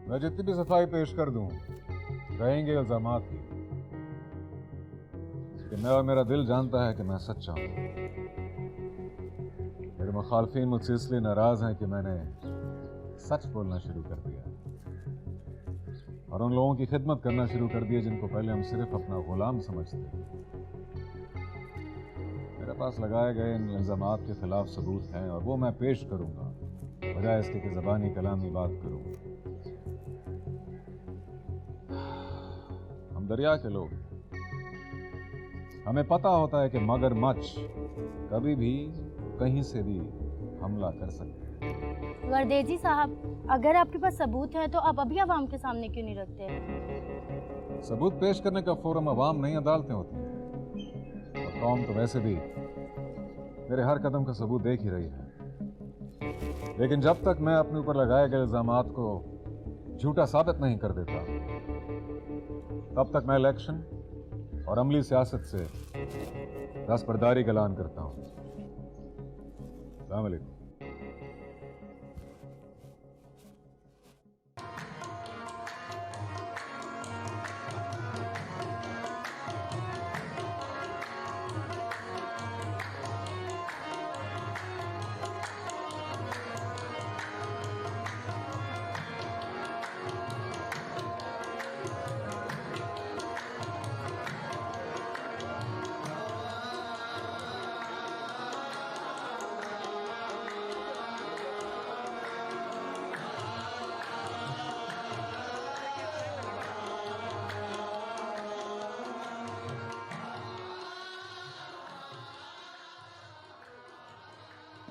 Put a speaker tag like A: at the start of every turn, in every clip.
A: मैं जितनी भी सफाई पेश कर दूं रहेंगे इल्जामात की कि मैं और मेरा दिल जानता है कि मैं सच्चा हूं। मेरे मुखालफिन मुझसे इसलिए नाराज हैं कि मैंने सच बोलना शुरू कर दिया और उन लोगों की खिदमत करना शुरू कर दिया जिनको पहले हम सिर्फ अपना गुलाम समझते थे। मेरे पास लगाए गए इन इल्जामात के खिलाफ सबूत हैं और वो मैं पेश करूंगा बजाय इसके कि ज़बानी कलामी बात करूं। हम दरिया के लोग, हमें पता होता है कि मगरमच्छ कभी भी कहीं से भी हमला कर सकते हैं।
B: वर्देजी साहब, अगर आपके पास सबूत है तो आप अभी आवाम के सामने क्यों नहीं रखते?
A: सबूत पेश करने का फोरम अवाम नहीं, अदालतें होती हैं। और कौम तो वैसे भी मेरे हर कदम का सबूत देख ही रही है। लेकिन जब तक मैं अपने ऊपर लगाए गए इल्जामात को झूठा साबित नहीं कर देता तब तक मैं इलेक्शन और अमली सियासत से दस्तबरदारी का ऐलान करता हूं। अस्सलाम वालेकुम।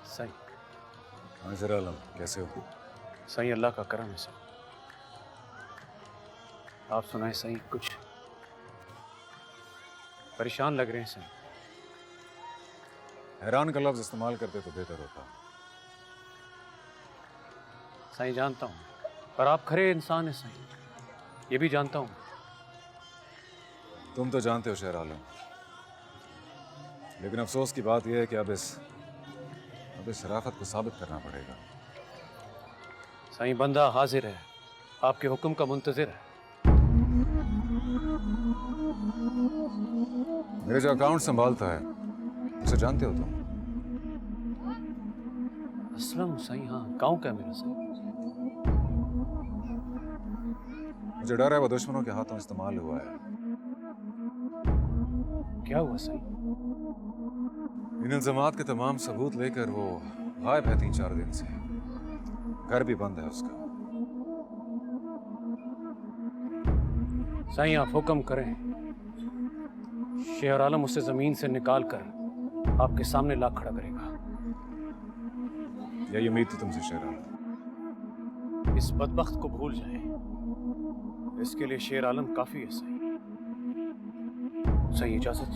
C: सही।
A: हाँ ज़रा आलम, कैसे हो?
C: सही, अल्लाह का करम है सही। आप सुनाए सही, कुछ परेशान लग रहे हैं सही।
A: हैरान का लफ्ज़ इस्तेमाल करते तो बेहतर होता।
C: सही जानता हूँ, पर आप खरे इंसान हैं सही, ये भी जानता हूँ।
A: तुम तो जानते हो शेर आलम, लेकिन अफसोस की बात यह है कि अब इस शराफत को साबित करना पड़ेगा।
C: सही, बंदा हाजिर है, आपके हुक्म का मुंतजिर है।
A: मेरे जो अकाउंट संभालता है उसे जानते हो तुम?
C: असलम सही, हाँ, गाँव का है मेरा सही।
A: मुझे डर है वो दुश्मनों के हाथों इस्तेमाल हुआ है।
C: क्या हुआ सही?
A: इन इल्जामात के तमाम सबूत लेकर वो गायब है 3-4 दिन से। घर भी बंद है उसका।
C: सही, आप हुक्म करें, शेर आलम उसे जमीन से निकाल कर आपके सामने ला खड़ा करेगा।
A: यही उम्मीद थी तुमसे शेर आलम।
C: इस बदबख्त को भूल जाए, इसके लिए शेर आलम काफी है सही। सही, इजाजत।